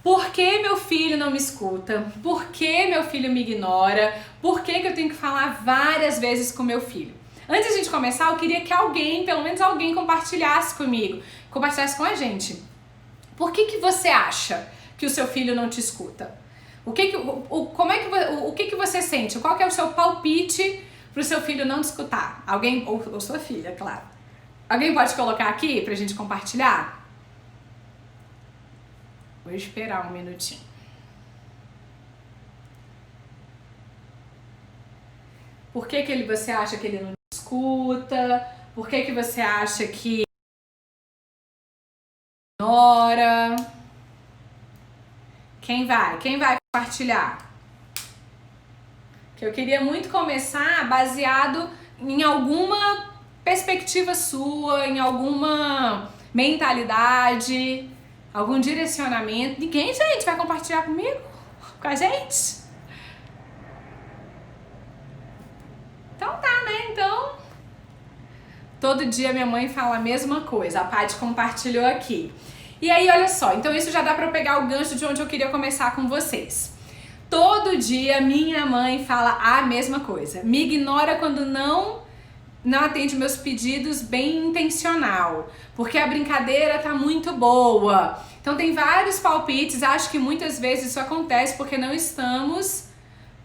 Por que meu filho não me escuta? Por que meu filho me ignora? Por que eu tenho que falar várias vezes com meu filho? Antes de a gente começar, eu queria que alguém, pelo menos alguém, compartilhasse comigo, compartilhasse com a gente. Por que você acha que o seu filho não te escuta? O que que você sente? Qual que é o seu palpite para o seu filho não te escutar? Alguém, ou sua filha, claro. Alguém pode colocar aqui pra gente compartilhar? Vou esperar um minutinho. Por que você acha que ele não escuta? Por que você acha que ignora? Quem vai? Quem vai compartilhar? Que eu queria muito começar baseado em alguma perspectiva sua, em alguma mentalidade, algum direcionamento. Ninguém, gente, vai compartilhar comigo? Com a gente? Então tá, né? Então, todo dia minha mãe fala a mesma coisa. A Paty compartilhou aqui. E aí, olha só. Então isso já dá pra eu pegar o gancho de onde eu queria começar com vocês. Todo dia minha mãe fala a mesma coisa. Me ignora quando não atende meus pedidos, bem intencional, porque a brincadeira tá muito boa. Então tem vários palpites, acho que muitas vezes isso acontece porque não estamos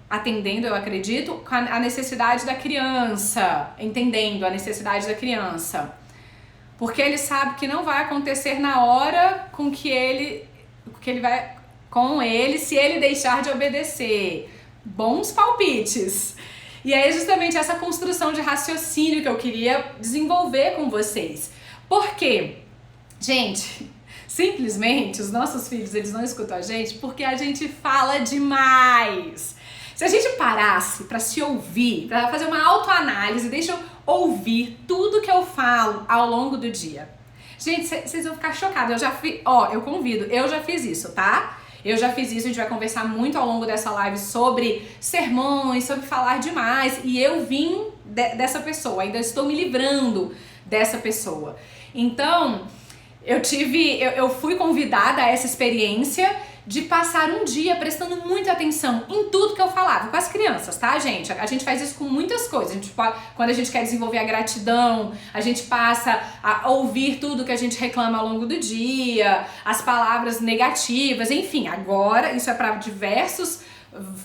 atendendo, eu acredito, a necessidade da criança, entendendo a necessidade da criança. Porque ele sabe que não vai acontecer na hora com que ele vai com ele se ele deixar de obedecer. Bons palpites. E aí justamente essa construção de raciocínio que eu queria desenvolver com vocês. Por quê? Gente, simplesmente os nossos filhos, eles não escutam a gente porque a gente fala demais. Se a gente parasse para se ouvir, para fazer uma autoanálise, deixa eu ouvir tudo que eu falo ao longo do dia. Gente, vocês vão ficar chocados. Eu convido, eu já fiz isso, tá? Eu já fiz isso, a gente vai conversar muito ao longo dessa live sobre sermões, sobre falar demais. E eu vim dessa pessoa, ainda estou me livrando dessa pessoa. Então, eu fui convidada a essa experiência de passar um dia prestando muita atenção em tudo que eu falava com as crianças, tá, gente? A gente faz isso com muitas coisas. Quando a gente quer desenvolver a gratidão, a gente passa a ouvir tudo que a gente reclama ao longo do dia, as palavras negativas, enfim. Agora, isso é para diversos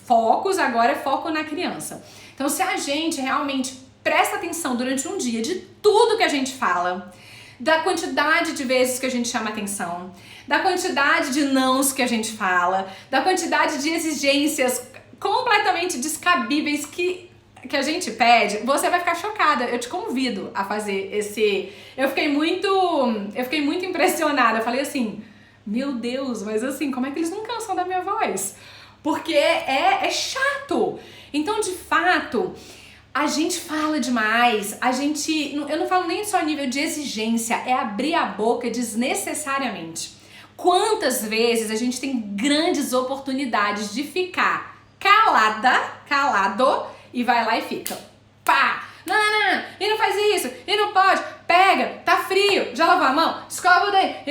focos, agora é foco na criança. Então, se a gente realmente presta atenção durante um dia de tudo que a gente fala, da quantidade de vezes que a gente chama atenção, da quantidade de nãos que a gente fala, da quantidade de exigências completamente descabíveis que a gente pede, você vai ficar chocada. Eu te convido a fazer esse... Eu fiquei muito impressionada. Eu falei assim, meu Deus, mas assim, como é que eles não cansam da minha voz? Porque é chato. Então, de fato... A gente fala demais, eu não falo nem só a nível de exigência, é abrir a boca desnecessariamente. Quantas vezes a gente tem grandes oportunidades de ficar calado, e vai lá e fica, pá, não, e não faz isso, e não pode, pega, tá frio, já lavou a mão, escova o dente,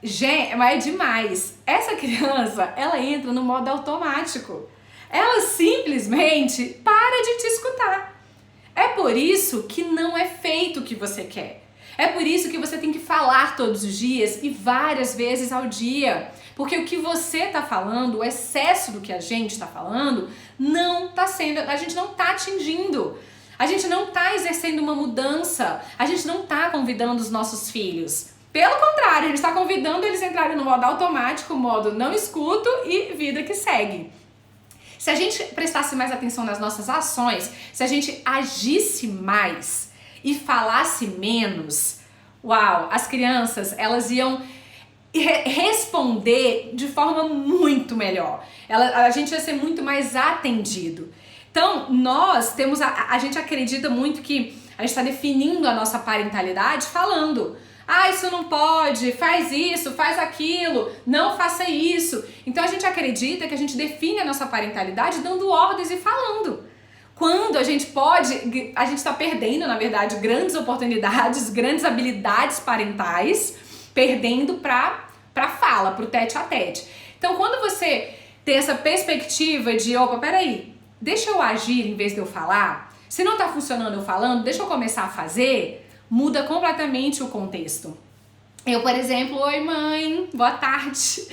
gente, mas é demais. Essa criança, ela entra no modo automático, ela simplesmente para de te escutar. É por isso que não é feito o que você quer. É por isso que você tem que falar todos os dias e várias vezes ao dia. Porque o que você está falando, o excesso do que a gente está falando, a gente não está atingindo. A gente não está exercendo uma mudança. A gente não está convidando os nossos filhos. Pelo contrário, a gente está convidando eles a entrarem no modo automático, modo não escuto e vida que segue. Se a gente prestasse mais atenção nas nossas ações, se a gente agisse mais e falasse menos, uau, as crianças, elas iam responder de forma muito melhor. A gente ia ser muito mais atendido. Então, a gente acredita muito que a gente está definindo a nossa parentalidade falando... Ah, isso não pode, faz isso, faz aquilo, não faça isso. Então a gente acredita que a gente define a nossa parentalidade dando ordens e falando. Quando a gente está perdendo, na verdade, grandes oportunidades, grandes habilidades parentais, perdendo para fala, para o tete a tete. Então, quando você tem essa perspectiva de, opa, peraí, deixa eu agir em vez de eu falar, se não tá funcionando eu falando, deixa eu começar a fazer, muda completamente o contexto. Eu, por exemplo, oi mãe, boa tarde.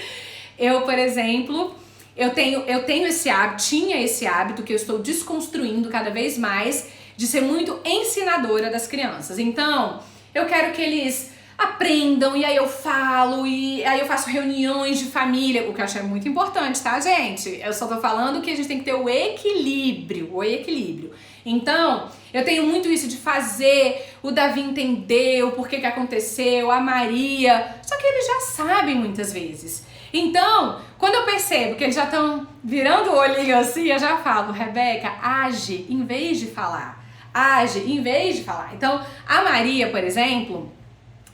Eu, por exemplo, eu tenho esse hábito, tinha esse hábito que eu estou desconstruindo cada vez mais, de ser muito ensinadora das crianças. Então, eu quero que eles aprendam, e aí eu falo, e aí eu faço reuniões de família, o que eu acho muito importante, tá, gente? Eu só tô falando que a gente tem que ter o equilíbrio. Então, eu tenho muito isso de fazer o Davi entender o porquê que aconteceu, a Maria, só que eles já sabem muitas vezes. Então, quando eu percebo que eles já estão virando o olhinho assim, eu já falo, Rebeca, age em vez de falar. Age em vez de falar. Então, a Maria, por exemplo,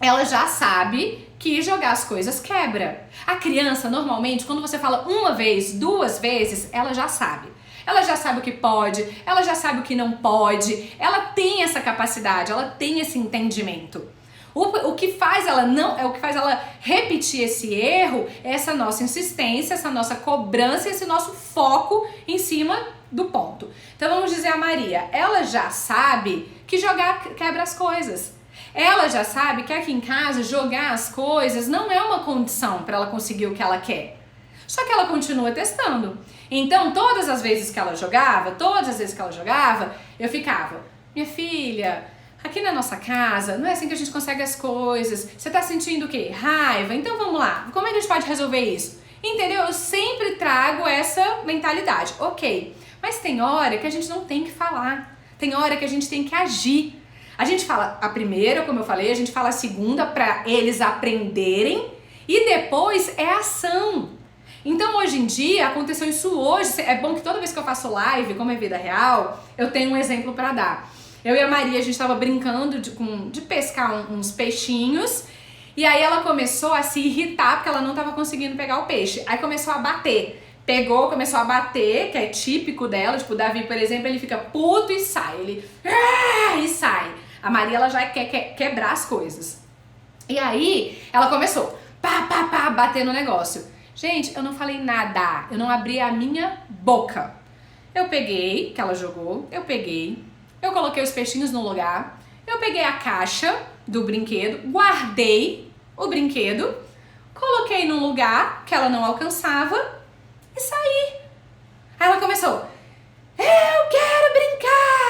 ela já sabe que jogar as coisas quebra. A criança, normalmente, quando você fala uma vez, 2 vezes, ela já sabe. Ela já sabe o que pode, ela já sabe o que não pode, ela tem essa capacidade, ela tem esse entendimento. O que faz ela repetir esse erro é essa nossa insistência, essa nossa cobrança, esse nosso foco em cima do ponto. Então vamos dizer a Maria, ela já sabe que jogar quebra as coisas. Ela já sabe que aqui em casa jogar as coisas não é uma condição para ela conseguir o que ela quer. Só que ela continua testando. Então, todas as vezes que ela jogava, eu ficava, minha filha, aqui na nossa casa, não é assim que a gente consegue as coisas. Você tá sentindo o quê? Raiva? Então vamos lá, como é que a gente pode resolver isso? Entendeu? Eu sempre trago essa mentalidade. Ok, mas tem hora que a gente não tem que falar. Tem hora que a gente tem que agir. A gente fala a primeira, como eu falei, a gente fala a segunda para eles aprenderem e depois é ação. Então hoje em dia, aconteceu isso hoje, é bom que toda vez que eu faço live, como é vida real, eu tenho um exemplo para dar. Eu e a Maria, a gente tava brincando de pescar uns peixinhos e aí ela começou a se irritar porque ela não tava conseguindo pegar o peixe. Aí começou a bater. Começou a bater, que é típico dela, tipo o Davi, por exemplo, ele fica puto e sai, e sai. A Maria, ela já quer quebrar as coisas. E aí, ela começou, bater no negócio. Gente, eu não falei nada, eu não abri a minha boca. Eu peguei, que ela jogou, eu coloquei os peixinhos no lugar, eu peguei a caixa do brinquedo, guardei o brinquedo, coloquei num lugar que ela não alcançava e saí. Aí ela começou, eu quero brincar.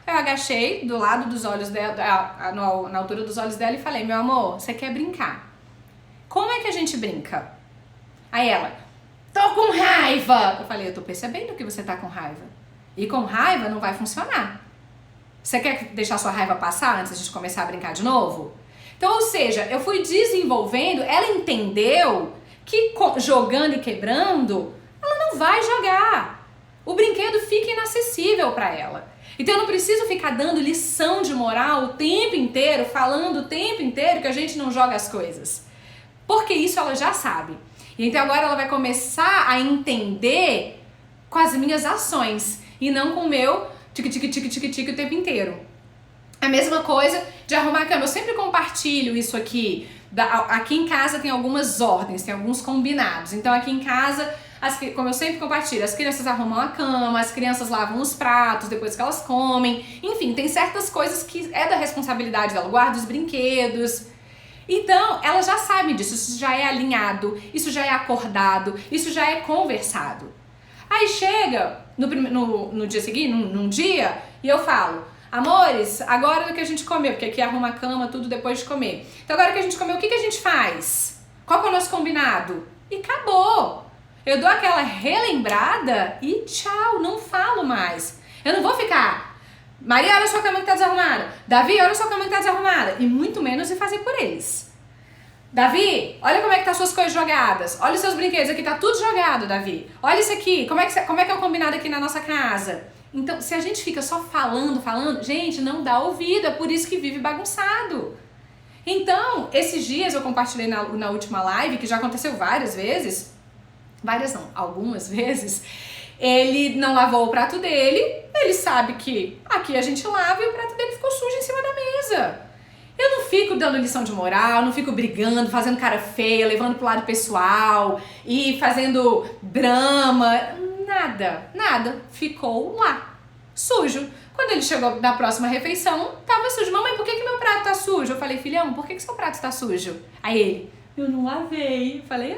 Eu agachei do lado dos olhos dela, na altura dos olhos dela e falei, meu amor, você quer brincar? Como é que a gente brinca? Aí ela, tô com raiva. Eu falei, eu tô percebendo que você tá com raiva. E com raiva não vai funcionar. Você quer deixar sua raiva passar antes de a gente começar a brincar de novo? Então, ou seja, eu fui desenvolvendo, ela entendeu que jogando e quebrando, ela não vai jogar. O brinquedo fica inacessível para ela. Então eu não preciso ficar dando lição de moral o tempo inteiro, falando o tempo inteiro que a gente não joga as coisas. Porque isso ela já sabe. E então agora ela vai começar a entender com as minhas ações e não com o meu tique o tempo inteiro. A mesma coisa de arrumar a cama. Eu sempre compartilho isso aqui. Aqui em casa tem algumas ordens, tem alguns combinados. Então aqui em casa, como eu sempre compartilho, as crianças arrumam a cama, as crianças lavam os pratos depois que elas comem. Enfim, tem certas coisas que é da responsabilidade dela. Guarda os brinquedos. Então, ela já sabe disso, isso já é alinhado, isso já é acordado, isso já é conversado. Aí chega no dia seguinte, num dia, e eu falo, amores, agora do que a gente comeu, porque aqui arruma a cama, tudo depois de comer. Então agora que a gente comeu, o que a gente faz? Qual que é o nosso combinado? E acabou. Eu dou aquela relembrada e tchau, não falo mais. Eu não vou ficar, Maria, olha sua cama que tá desarrumada. Davi, olha sua cama que tá desarrumada. E muito menos fazer por eles. Davi, olha como é que tá suas coisas jogadas. Olha os seus brinquedos, aqui tá tudo jogado, Davi. Olha isso aqui, como é que é o combinado aqui na nossa casa? Então, se a gente fica só falando, gente, não dá ouvido, é por isso que vive bagunçado. Então, esses dias eu compartilhei na última live, que já aconteceu várias vezes, algumas vezes, ele não lavou o prato dele, ele sabe que aqui a gente lava e o prato dele ficou sujo em cima da mesa. Eu não fico dando lição de moral, não fico brigando, fazendo cara feia, levando pro lado pessoal e fazendo drama. Nada. Ficou lá, sujo. Quando ele chegou na próxima refeição, tava sujo. Mamãe, por que meu prato tá sujo? Eu falei, filhão, por que seu prato tá sujo? Aí ele, eu não lavei. Eu falei,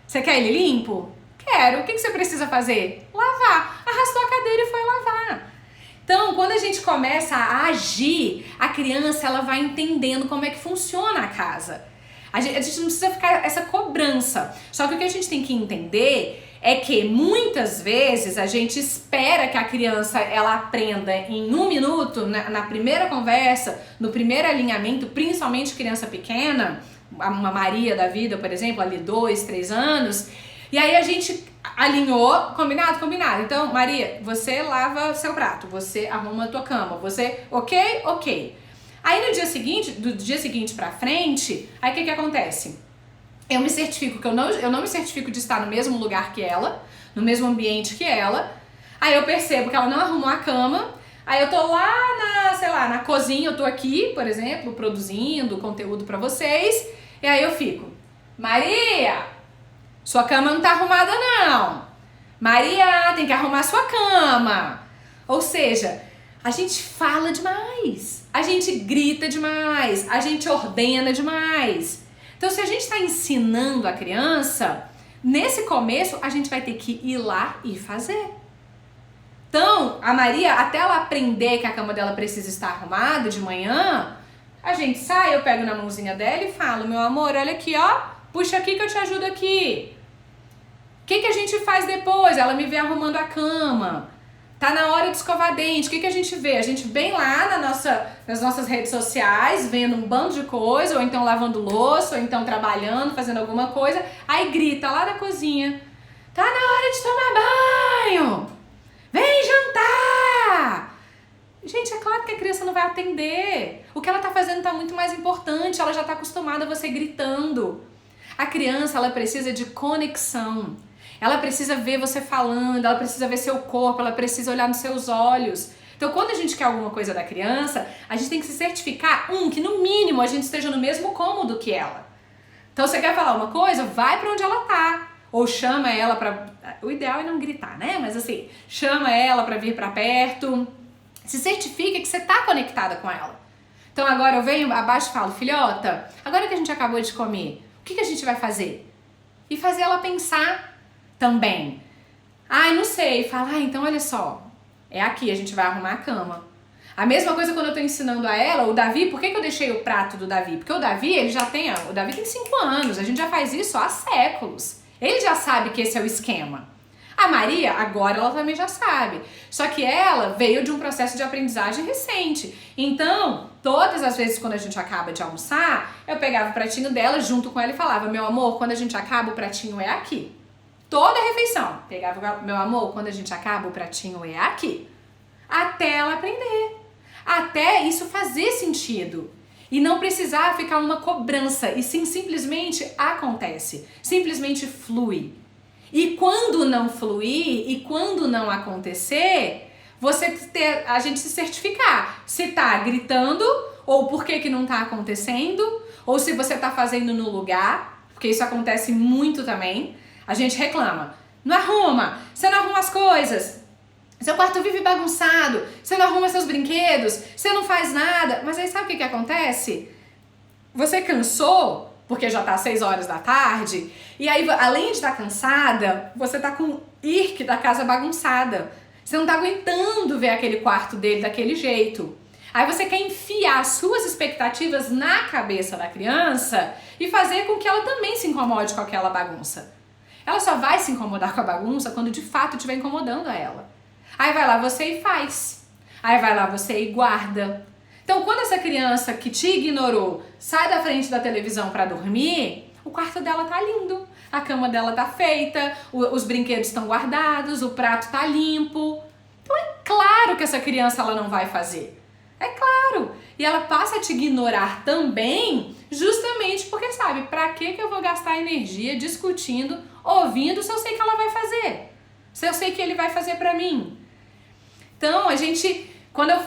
você quer ele limpo? Quero. O que você precisa fazer? Lavar. Arrastou a cadeira e foi lavar. Então, quando a gente começa a agir, a criança ela vai entendendo como é que funciona a casa. A gente não precisa ficar essa cobrança. Só que o que a gente tem que entender é que muitas vezes a gente espera que a criança ela aprenda em 1 minuto, na primeira conversa, no primeiro alinhamento, principalmente criança pequena, uma Maria da vida, por exemplo, ali 2, 3 anos, e aí a gente alinhou, combinado? Então, Maria, você lava seu prato, você arruma a tua cama, você, ok. Aí no dia seguinte, do dia seguinte pra frente, aí o que acontece? Eu me certifico que eu não me certifico de estar no mesmo lugar que ela, no mesmo ambiente que ela. Aí eu percebo que ela não arrumou a cama. Aí eu tô lá na cozinha, eu tô aqui, por exemplo, produzindo conteúdo pra vocês. E aí eu fico, Maria, sua cama não tá arrumada não. Maria, tem que arrumar sua cama. Ou seja, a gente fala demais, a gente grita demais, a gente ordena demais. Então, se a gente está ensinando a criança, nesse começo a gente vai ter que ir lá e fazer. Então, a Maria, até ela aprender que a cama dela precisa estar arrumada de manhã, a gente sai, eu pego na mãozinha dela e falo, meu amor, olha aqui, ó, puxa aqui que eu te ajudo aqui. O que a gente faz depois? Ela me vê arrumando a cama. Tá na hora de escovar dente. O que a gente vê? A gente vem lá nas nossas redes sociais, vendo um bando de coisa, ou então lavando louça, ou então trabalhando, fazendo alguma coisa. Aí grita lá da cozinha. Tá na hora de tomar banho! Vem jantar! Gente, é claro que a criança não vai atender. O que ela tá fazendo tá muito mais importante. Ela já tá acostumada a você gritando. A criança, ela precisa de conexão. Ela precisa ver você falando, ela precisa ver seu corpo, ela precisa olhar nos seus olhos. Então, quando a gente quer alguma coisa da criança, a gente tem que se certificar, que no mínimo a gente esteja no mesmo cômodo que ela. Então, você quer falar uma coisa? Vai pra onde ela tá. Ou chama ela pra... O ideal é não gritar, né? Mas assim, chama ela pra vir pra perto. Se certifica que você tá conectada com ela. Então, agora eu venho abaixo e falo, filhota, agora que a gente acabou de comer, o que a gente vai fazer? E fazer ela pensar também. Não sei. Fala, então olha só, é aqui, a gente vai arrumar a cama. A mesma coisa quando eu tô ensinando a ela, o Davi, por que eu deixei o prato do Davi? Porque o Davi, o Davi tem 5 anos, a gente já faz isso há séculos. Ele já sabe que esse é o esquema. A Maria, agora ela também já sabe. Só que ela veio de um processo de aprendizagem recente. Então, todas as vezes quando a gente acaba de almoçar, eu pegava o pratinho dela junto com ela e falava, meu amor, quando a gente acaba, o pratinho é aqui. Toda a refeição. Pegava, meu amor, quando a gente acaba, o pratinho é aqui. Até ela aprender. Até isso fazer sentido. E não precisar ficar uma cobrança. E sim, simplesmente acontece. Simplesmente flui. E quando não fluir, e quando não acontecer, a gente se certificar. Se tá gritando, ou por que não tá acontecendo, ou se você tá fazendo no lugar, porque isso acontece muito também. A gente reclama, não arruma, você não arruma as coisas, seu quarto vive bagunçado, você não arruma seus brinquedos, você não faz nada. Mas aí sabe o que acontece? Você cansou, porque já tá 6 horas da tarde, e aí além de estar cansada, você tá com o irque da casa bagunçada. Você não tá aguentando ver aquele quarto dele daquele jeito. Aí você quer enfiar suas expectativas na cabeça da criança e fazer com que ela também se incomode com aquela bagunça. Ela só vai se incomodar com a bagunça quando de fato estiver incomodando a ela. Aí vai lá você e faz. Aí vai lá você e guarda. Então, quando essa criança que te ignorou sai da frente da televisão para dormir, o quarto dela tá lindo. A cama dela tá feita, os brinquedos estão guardados, o prato tá limpo. Então é claro que essa criança ela não vai fazer. É claro. E ela passa a te ignorar também, justamente porque sabe, pra que eu vou gastar energia discutindo, ouvindo, se eu sei que ela vai fazer? Se eu sei que ele vai fazer pra mim? Então,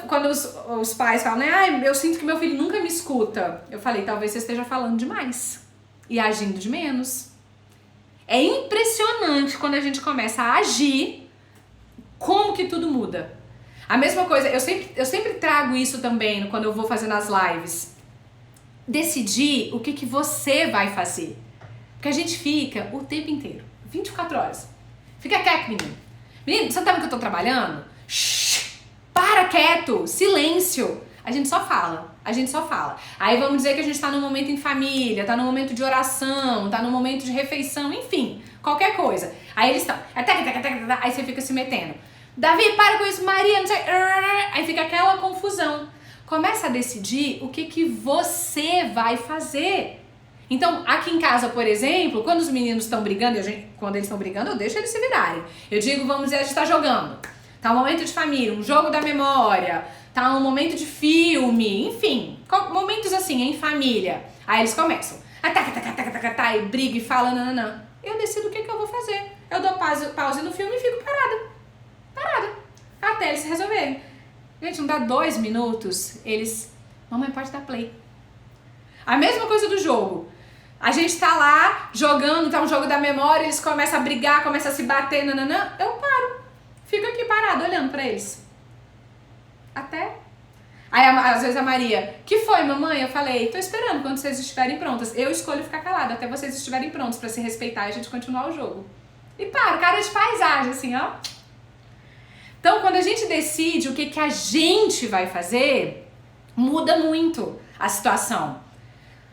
Quando os pais falam, né, ai, eu sinto que meu filho nunca me escuta. Eu falei, talvez você esteja falando demais e agindo de menos. É impressionante quando a gente começa a agir, como que tudo muda. A mesma coisa, eu sempre trago isso também quando eu vou fazendo as lives. Decidir o que você vai fazer. Porque a gente fica o tempo inteiro, 24 horas. Fica quieto, menino. Menino, você tá vendo que eu tô trabalhando? Shhh, para quieto, silêncio. A gente só fala. Aí vamos dizer que a gente tá num momento em família, tá num momento de oração, tá num momento de refeição, enfim, qualquer coisa. Aí eles estão, aí você fica se metendo. Davi, para com isso, Maria, não sei. Aí fica aquela confusão. Começa a decidir o que você vai fazer. Então, aqui em casa, por exemplo, quando os meninos estão brigando, quando eles estão brigando, eu deixo eles se virarem. Eu digo, vamos dizer, a gente tá jogando. Tá um momento de família, um jogo da memória, tá um momento de filme, enfim, momentos assim, em família. Aí eles começam, e briga e fala, não. Eu decido o que eu vou fazer. Eu dou pause no filme e fico parada, até eles se resolverem. Gente, não dá 2 minutos, mamãe pode dar play. A mesma coisa do jogo. A gente tá lá jogando, tá um jogo da memória, eles começam a brigar, começam a se bater, eu paro. Fico aqui parado, olhando pra eles. Até. Aí, às vezes, a Maria, que foi, mamãe? Eu falei, tô esperando quando vocês estiverem prontas. Eu escolho ficar calada até vocês estiverem prontos pra se respeitar e a gente continuar o jogo. E paro, cara de paisagem, assim, ó. Então, quando a gente decide o que a gente vai fazer, muda muito a situação.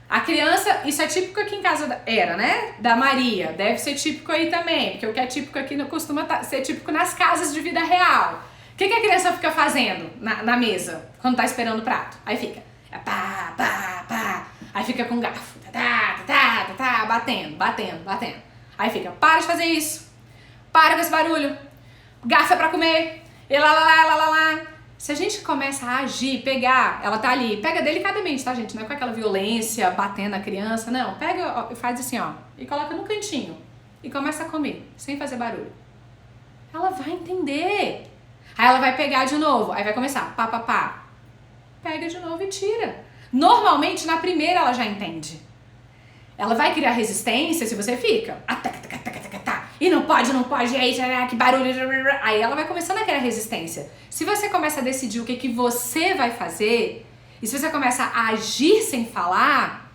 A criança, isso é típico aqui em casa, era, né? Da Maria. Deve ser típico aí também, porque o que é típico aqui não costuma ser típico nas casas de vida real. O que a criança fica fazendo na mesa, quando tá esperando o prato? Aí fica, pá. Aí fica com garfo, batendo. Aí fica, para de fazer isso. Para com esse barulho. Garfo é pra comer. E lá. Se a gente começa a agir, pegar, ela tá ali, pega delicadamente, tá, gente? Não é com aquela violência, batendo a criança, não. Pega e faz assim, ó, e coloca no cantinho. E começa a comer, sem fazer barulho. Ela vai entender. Aí ela vai pegar de novo, aí vai começar, pá. Pega de novo e tira. Normalmente, na primeira, ela já entende. Ela vai criar resistência se você fica, e não pode, aí que barulho, aí ela vai começando a criar resistência. Se você começa a decidir o que você vai fazer, e se você começa a agir sem falar,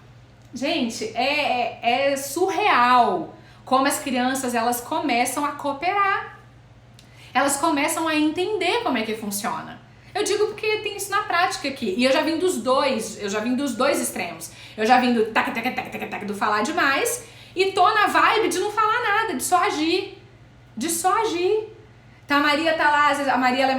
gente, é surreal como as crianças, elas começam a cooperar. Elas começam a entender como é que funciona. Eu digo porque tem isso na prática aqui. E eu já vim dos dois extremos. Eu já vim do do falar demais e tô na vibe de não falar nada, de só agir. Então a Maria tá lá, às vezes a Maria ela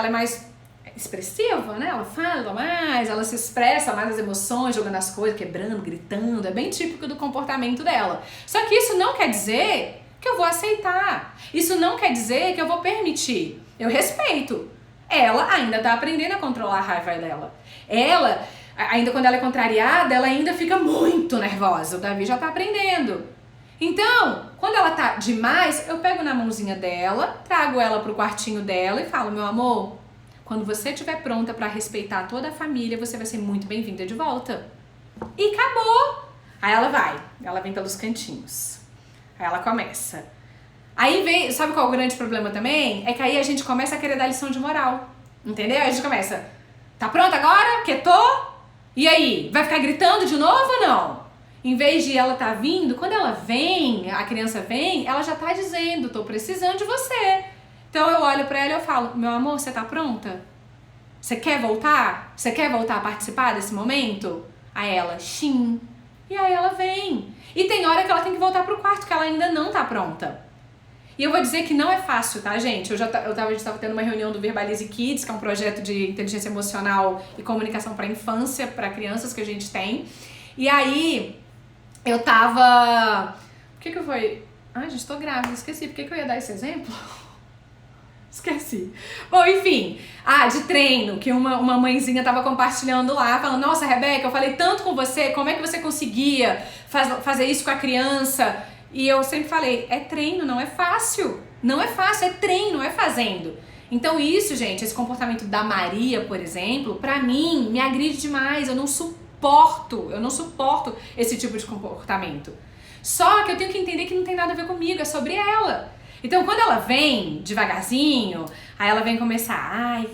é mais expressiva, né? Ela fala mais, ela se expressa mais as emoções, jogando as coisas, quebrando, gritando. É bem típico do comportamento dela. Só que isso não quer dizer que eu vou aceitar. Isso não quer dizer que eu vou permitir. Eu respeito. Ela ainda tá aprendendo a controlar a raiva dela. Ela, ainda quando ela é contrariada, ela ainda fica muito nervosa. O Davi já tá aprendendo. Então, quando ela tá demais, eu pego na mãozinha dela, trago ela pro quartinho dela e falo, meu amor, quando você estiver pronta pra respeitar toda a família, você vai ser muito bem-vinda de volta. E acabou. Aí ela vem pelos cantinhos. Aí ela começa. Aí vem, sabe qual é o grande problema também? É que aí a gente começa a querer dar lição de moral. Entendeu? Aí a gente começa, tá pronta agora? Quietou? E aí, vai ficar gritando de novo ou não? Em vez de ela tá vindo, quando ela vem, a criança vem, ela já tá dizendo, tô precisando de você. Então eu olho pra ela e eu falo, meu amor, você tá pronta? Você quer voltar? Você quer voltar a participar desse momento? Aí ela, sim. E aí ela vem. E tem hora que ela tem que voltar pro quarto, que ela ainda não tá pronta. E eu vou dizer que não é fácil, tá, gente? A gente tava tendo uma reunião do Verbalize Kids, que é um projeto de inteligência emocional e comunicação para infância, para crianças que a gente tem. E aí, eu tava... O que foi? Ai, gente, tô grávida, esqueci. Por que eu ia dar esse exemplo? Esqueci. Bom, enfim. De treino, que uma mãezinha tava compartilhando lá, falando, nossa, Rebeca, eu falei tanto com você, como é que você conseguia fazer isso com a criança? E eu sempre falei, é treino, não é fácil. Não é fácil, é treino, é fazendo. Então isso, gente, esse comportamento da Maria, por exemplo, pra mim, me agride demais. Eu não suporto esse tipo de comportamento. Só que eu tenho que entender que não tem nada a ver comigo, é sobre ela. Então quando ela vem devagarzinho, aí ela vem começar, ai,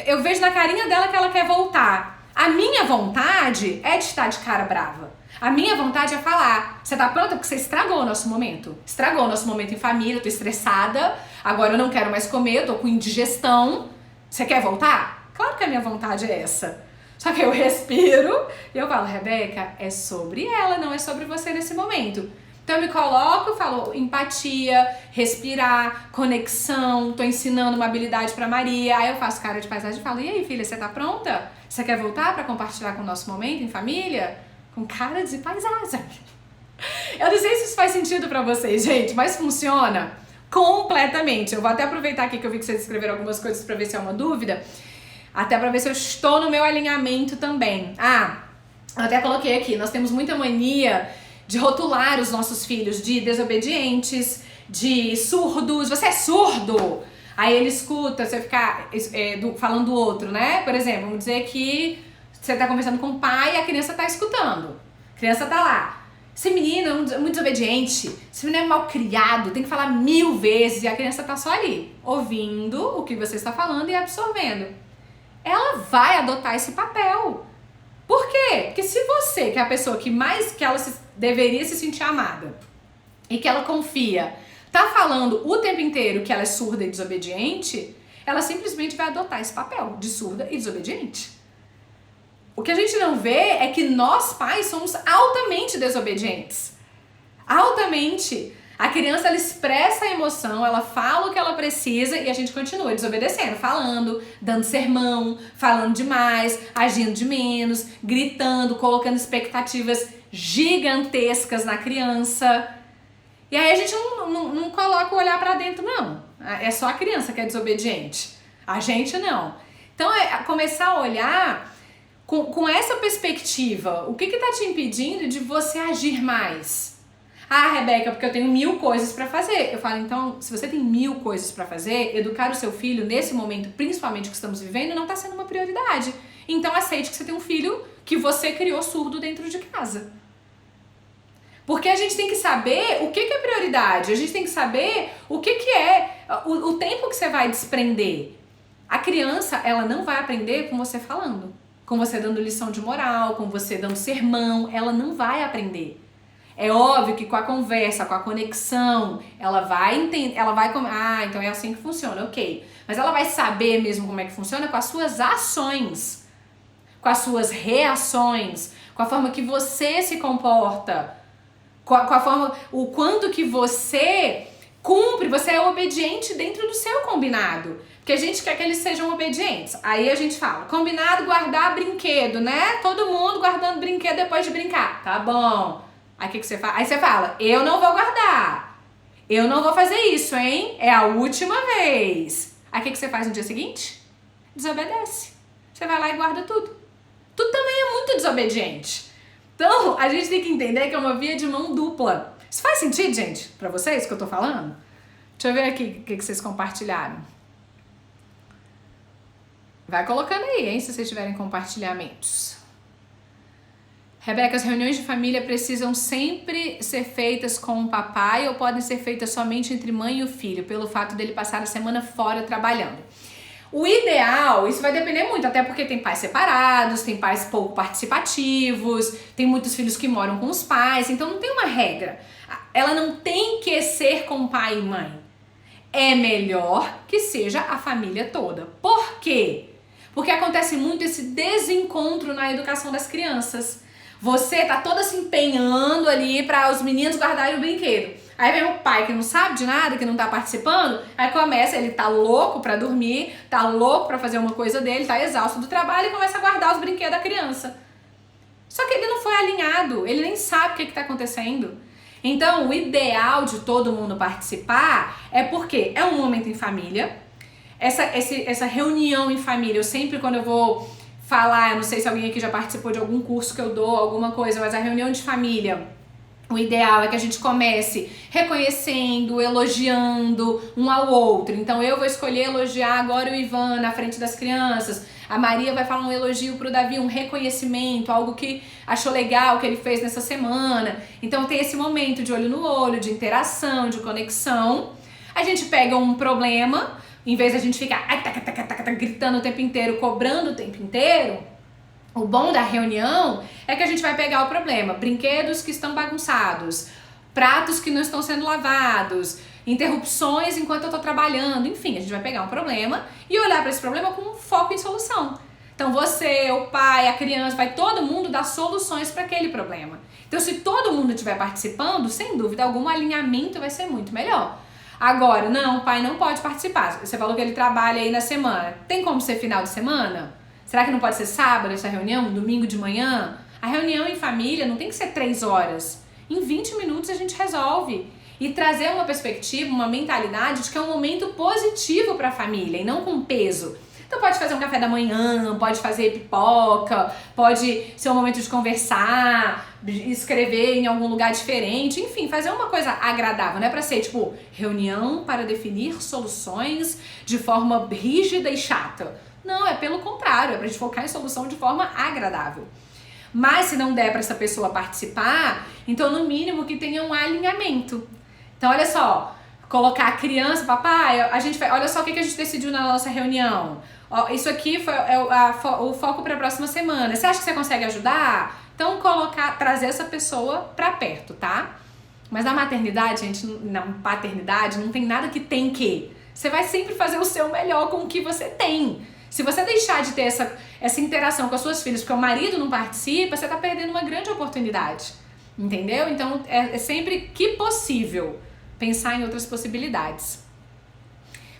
eu vejo na carinha dela que ela quer voltar. A minha vontade é de estar de cara brava. A minha vontade é falar, você tá pronta? Porque você estragou o nosso momento. Estragou o nosso momento em família, eu tô estressada, agora eu não quero mais comer, eu tô com indigestão. Você quer voltar? Claro que a minha vontade é essa. Só que eu respiro e eu falo, Rebeca, é sobre ela, não é sobre você nesse momento. Então eu me coloco, falo empatia, respirar, conexão, tô ensinando uma habilidade pra Maria, aí eu faço cara de paisagem e falo, e aí filha, você tá pronta? Você quer voltar pra compartilhar com o nosso momento em família? Com cara de paisagem. Eu não sei se isso faz sentido pra vocês, gente, mas funciona completamente. Eu vou até aproveitar aqui que eu vi que vocês escreveram algumas coisas pra ver se é uma dúvida, até pra ver se eu estou no meu alinhamento também. Eu até coloquei aqui, nós temos muita mania de rotular os nossos filhos de desobedientes, de surdos. Você é surdo? Aí ele escuta, você ficar falando do outro, né? Por exemplo, vamos dizer que você tá conversando com o pai e a criança tá escutando. A criança tá lá. Esse menino é muito desobediente, esse menino é mal criado, tem que falar 1000 vezes e a criança tá só ali, ouvindo o que você está falando e absorvendo. Ela vai adotar esse papel. Por quê? Porque se você, que é a pessoa que ela deveria se sentir amada e que ela confia, tá falando o tempo inteiro que ela é surda e desobediente, ela simplesmente vai adotar esse papel de surda e desobediente. O que a gente não vê é que nós pais somos altamente desobedientes. Altamente. A criança, ela expressa a emoção, ela fala o que ela precisa e a gente continua desobedecendo, falando, dando sermão, falando demais, agindo de menos, gritando, colocando expectativas gigantescas na criança. E aí a gente não coloca o olhar pra dentro, não. É só a criança que é desobediente. A gente não. Então é começar a olhar com essa perspectiva. O que tá te impedindo de você agir mais? Rebeca, porque eu tenho 1000 coisas pra fazer. Eu falo, então, se você tem 1000 coisas pra fazer, educar o seu filho nesse momento, principalmente que estamos vivendo, não tá sendo uma prioridade. Então aceite que você tem um filho que você criou surdo dentro de casa. Porque a gente tem que saber o que é prioridade, a gente tem que saber o que é o tempo que você vai desprender. A criança, ela não vai aprender com você falando, com você dando lição de moral, com você dando sermão, ela não vai aprender. É óbvio que com a conversa, com a conexão, ela vai entender, então é assim que funciona, ok. Mas ela vai saber mesmo como é que funciona com as suas ações, com as suas reações, com a forma que você se comporta, com a forma, o quanto que você cumpre, você é obediente dentro do seu combinado. Porque a gente quer que eles sejam obedientes. Aí a gente fala, combinado guardar brinquedo, né? Todo mundo guardando brinquedo depois de brincar. Tá bom. Aí o que você fala? Aí você fala, eu não vou guardar. Eu não vou fazer isso, hein? É a última vez. Aí o que você faz no dia seguinte? Desobedece. Você vai lá e guarda tudo. Tu também é muito desobediente. Então, a gente tem que entender que é uma via de mão dupla. Isso faz sentido, gente? Pra vocês que eu tô falando? Deixa eu ver aqui o que vocês compartilharam. Vai colocando aí, hein? Se vocês tiverem compartilhamentos. Rebeca, as reuniões de família precisam sempre ser feitas com o papai ou podem ser feitas somente entre mãe e o filho, pelo fato dele passar a semana fora trabalhando? O ideal, isso vai depender muito, até porque tem pais separados, tem pais pouco participativos, tem muitos filhos que moram com os pais, então não tem uma regra. Ela não tem que ser com pai e mãe. É melhor que seja a família toda. Por quê? Porque acontece muito esse desencontro na educação das crianças. Você tá toda se empenhando ali para os meninos guardarem o brinquedo. Aí vem o pai que não sabe de nada, que não tá participando, aí começa, ele tá louco pra dormir, tá louco pra fazer uma coisa dele, tá exausto do trabalho e começa a guardar os brinquedos da criança. Só que ele não foi alinhado, ele nem sabe o que tá acontecendo. Então, o ideal de todo mundo participar é porque é um momento em família, essa reunião em família, eu sempre quando eu vou falar, eu não sei se alguém aqui já participou de algum curso que eu dou, alguma coisa, mas a reunião de família O ideal é que a gente comece reconhecendo, elogiando um ao outro. Então eu vou escolher elogiar agora o Ivan na frente das crianças. A Maria vai falar um elogio pro Davi, um reconhecimento, algo que achou legal que ele fez nessa semana. Então tem esse momento de olho no olho, de interação, de conexão. A gente pega um problema, em vez de a gente ficar gritando o tempo inteiro, cobrando o tempo inteiro, o bom da reunião é que a gente vai pegar o problema, brinquedos que estão bagunçados, pratos que não estão sendo lavados, interrupções enquanto eu tô trabalhando, enfim, a gente vai pegar um problema e olhar para esse problema com um foco em solução. Então você, o pai, a criança, vai todo mundo dar soluções para aquele problema. Então se todo mundo estiver participando, sem dúvida algum, o alinhamento vai ser muito melhor. Agora, não, o pai não pode participar. Você falou que ele trabalha aí na semana. Tem como ser final de semana? Será que não pode ser sábado essa reunião? Domingo de manhã? A reunião em família não tem que ser 3 horas. Em 20 minutos a gente resolve. E trazer uma perspectiva, uma mentalidade de que é um momento positivo para a família e não com peso. Então pode fazer um café da manhã, pode fazer pipoca, pode ser um momento de conversar, escrever em algum lugar diferente, enfim, fazer uma coisa agradável. Não é para ser tipo reunião para definir soluções de forma rígida e chata. Não, é pelo contrário, é pra gente focar em solução de forma agradável. Mas se não der para essa pessoa participar, então no mínimo que tenha um alinhamento. Então olha só, colocar a criança, papai, a gente vai, olha só o que a gente decidiu na nossa reunião. Ó, isso aqui foi o foco para a próxima semana. Você acha que você consegue ajudar? Então trazer essa pessoa para perto, tá? Mas na maternidade, gente, na paternidade, não tem nada que tem que. Você vai sempre fazer o seu melhor com o que você tem. Se você deixar de ter essa interação com as suas filhas porque o marido não participa, você tá perdendo uma grande oportunidade. Entendeu? Então é sempre que possível pensar em outras possibilidades.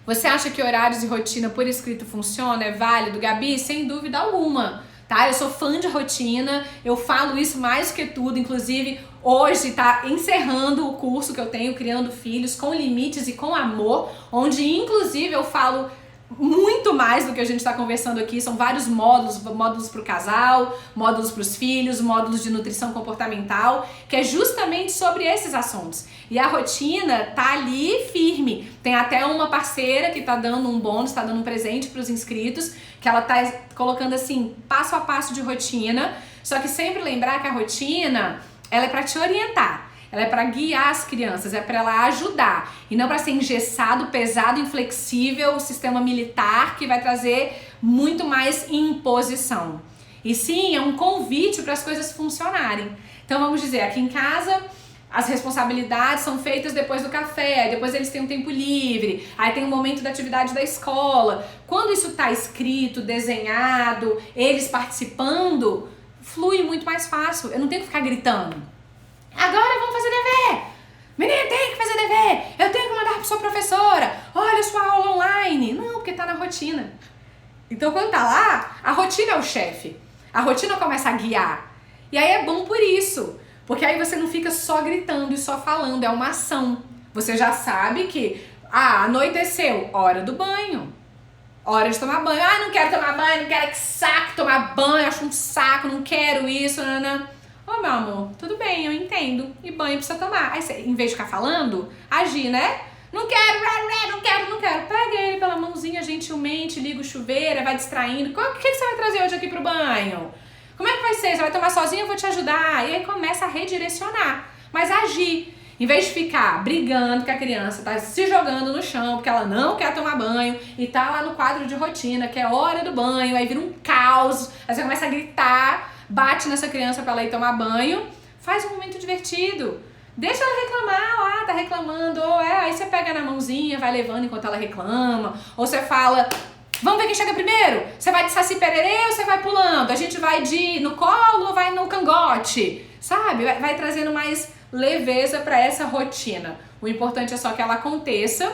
Você acha que horários e rotina por escrito funciona? É válido, Gabi? Sem dúvida alguma. Tá? Eu sou fã de rotina, eu falo isso mais do que tudo, inclusive hoje tá encerrando o curso que eu tenho, Criando Filhos com Limites e com Amor, onde inclusive eu falo muito mais do que a gente está conversando aqui. São vários módulos para o casal, módulos para os filhos, módulos de nutrição comportamental, que é justamente sobre esses assuntos. E a rotina tá ali firme. Tem até uma parceira que tá dando um bônus, tá dando um presente para os inscritos, que ela tá colocando assim, passo a passo de rotina. Só que sempre lembrar que a rotina, ela é para te orientar. Ela é para guiar as crianças, é para ela ajudar. E não para ser engessado, pesado, inflexível, o sistema militar que vai trazer muito mais imposição. E sim, é um convite para as coisas funcionarem. Então vamos dizer, aqui em casa as responsabilidades são feitas depois do café, depois eles têm um tempo livre, aí tem um momento da atividade da escola. Quando isso está escrito, desenhado, eles participando, flui muito mais fácil. Eu não tenho que ficar gritando. Agora vamos fazer dever! Menina, tem que fazer dever! Eu tenho que mandar para sua professora! Olha sua aula online! Não, porque tá na rotina. Então quando tá lá, a rotina é o chefe. A rotina começa a guiar. E aí é bom por isso. Porque aí você não fica só gritando e só falando, é uma ação. Você já sabe que, anoiteceu, hora do banho. Hora de tomar banho. Não quero tomar banho, não quero, que saco tomar banho, acho um saco, não quero isso, não. Meu amor, tudo bem, eu entendo. E banho precisa tomar. Aí você, em vez de ficar falando, agir, né? Não quero. Pega ele pela mãozinha gentilmente, liga o chuveiro, vai distraindo. O que você vai trazer hoje aqui pro banho? Como é que vai ser? Você vai tomar sozinho? Eu vou te ajudar. E aí começa a redirecionar. Mas agir. Em vez de ficar brigando que a criança tá se jogando no chão porque ela não quer tomar banho e tá lá no quadro de rotina, que é hora do banho, aí vira um caos, aí você começa a gritar, bate nessa criança pra ela ir tomar banho, faz um momento divertido. Deixa ela reclamar lá, tá reclamando, aí você pega na mãozinha, vai levando enquanto ela reclama, ou você fala, vamos ver quem chega primeiro, você vai de saci pererê ou você vai pulando, a gente vai no colo ou vai no cangote, sabe? Vai trazendo mais leveza pra essa rotina. O importante é só que ela aconteça,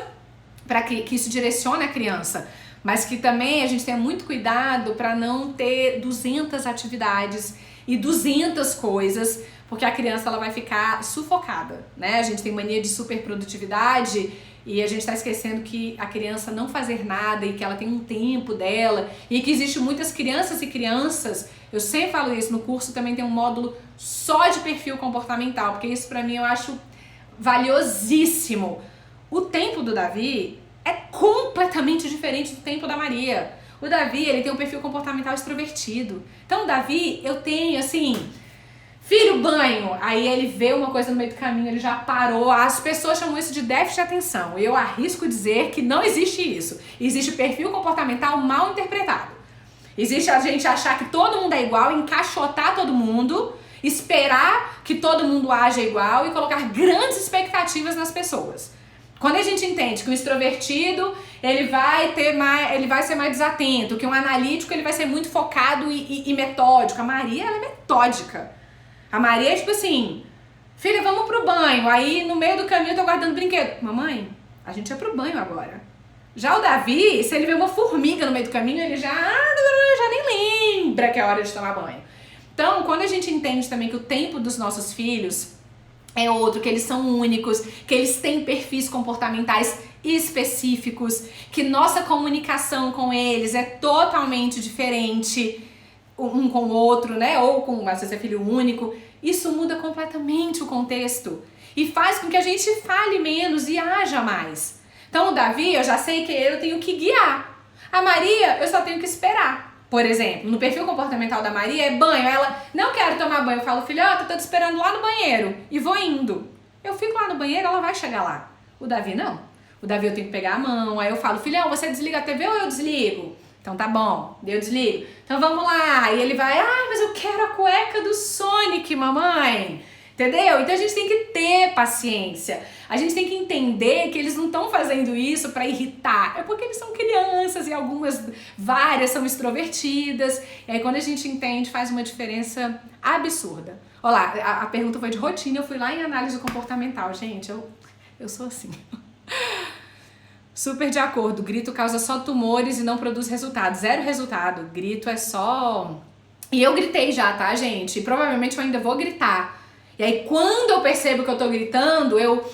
para que isso direcione a criança, mas que também a gente tenha muito cuidado para não ter 200 atividades e 200 coisas, porque a criança ela vai ficar sufocada, né? A gente tem mania de superprodutividade e a gente tá esquecendo que a criança não fazer nada e que ela tem um tempo dela e que existe muitas crianças e crianças, eu sempre falo isso, no curso também tem um módulo só de perfil comportamental, porque isso pra mim eu acho valiosíssimo. O tempo do Davi é completamente diferente do tempo da Maria. O Davi, ele tem um perfil comportamental extrovertido. Então o Davi, eu tenho assim, filho, banho. Aí ele vê uma coisa no meio do caminho, ele já parou. As pessoas chamam isso de déficit de atenção. Eu arrisco dizer que não existe isso. Existe perfil comportamental mal interpretado. Existe a gente achar que todo mundo é igual, encaixotar todo mundo, esperar que todo mundo haja igual e colocar grandes expectativas nas pessoas. Quando a gente entende que o extrovertido ele vai ser mais desatento, que um analítico ele vai ser muito focado e metódico. A Maria, ela é metódica. A Maria é tipo assim, filha, vamos pro banho. Aí no meio do caminho eu tô guardando brinquedo. Mamãe, a gente vai pro banho agora. Já o Davi, se ele vê uma formiga no meio do caminho, ele já nem lembra que é hora de tomar banho. Então, quando a gente entende também que o tempo dos nossos filhos é outro, que eles são únicos, que eles têm perfis comportamentais específicos, que nossa comunicação com eles é totalmente diferente um com o outro, né? Ou com, às vezes é filho único. Isso muda completamente o contexto e faz com que a gente fale menos e haja mais. Então o Davi, eu já sei que eu tenho que guiar. A Maria, eu só tenho que esperar. Por exemplo, no perfil comportamental da Maria é banho. Ela, não quero tomar banho. Eu falo, filhota, eu tô te esperando lá no banheiro. E vou indo. Eu fico lá no banheiro, ela vai chegar lá. O Davi, não. O Davi eu tenho que pegar a mão. Aí eu falo, filhão, você desliga a TV ou eu desligo? Então tá bom, eu desligo. Então vamos lá. Aí ele vai, mas eu quero a cueca do Sonic, mamãe. Entendeu? Então a gente tem que ter paciência. A gente tem que entender que eles não estão fazendo isso para irritar. É porque eles são crianças e várias são extrovertidas. E aí quando a gente entende, faz uma diferença absurda. Olha lá, a pergunta foi de rotina, eu fui lá em análise comportamental. Gente, eu sou assim. Super de acordo. Grito causa só tumores e não produz resultado. Zero resultado. Grito é só... E eu gritei já, tá, gente? E provavelmente eu ainda vou gritar. E aí, quando eu percebo que eu tô gritando, eu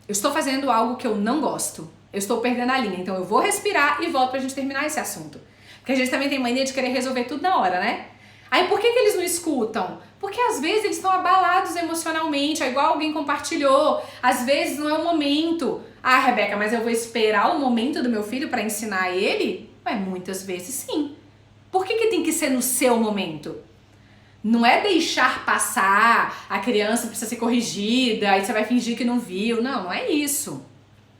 estou fazendo algo que eu não gosto. Eu estou perdendo a linha. Então, eu vou respirar e volto pra gente terminar esse assunto. Porque a gente também tem mania de querer resolver tudo na hora, né? Aí, por que eles não escutam? Porque, às vezes, eles estão abalados emocionalmente. É igual alguém compartilhou. Às vezes, não é o momento. Rebeca, mas eu vou esperar o momento do meu filho pra ensinar ele? Muitas vezes, sim. Por que tem que ser no seu momento? Não é deixar passar, a criança precisa ser corrigida, aí você vai fingir que não viu. Não é isso.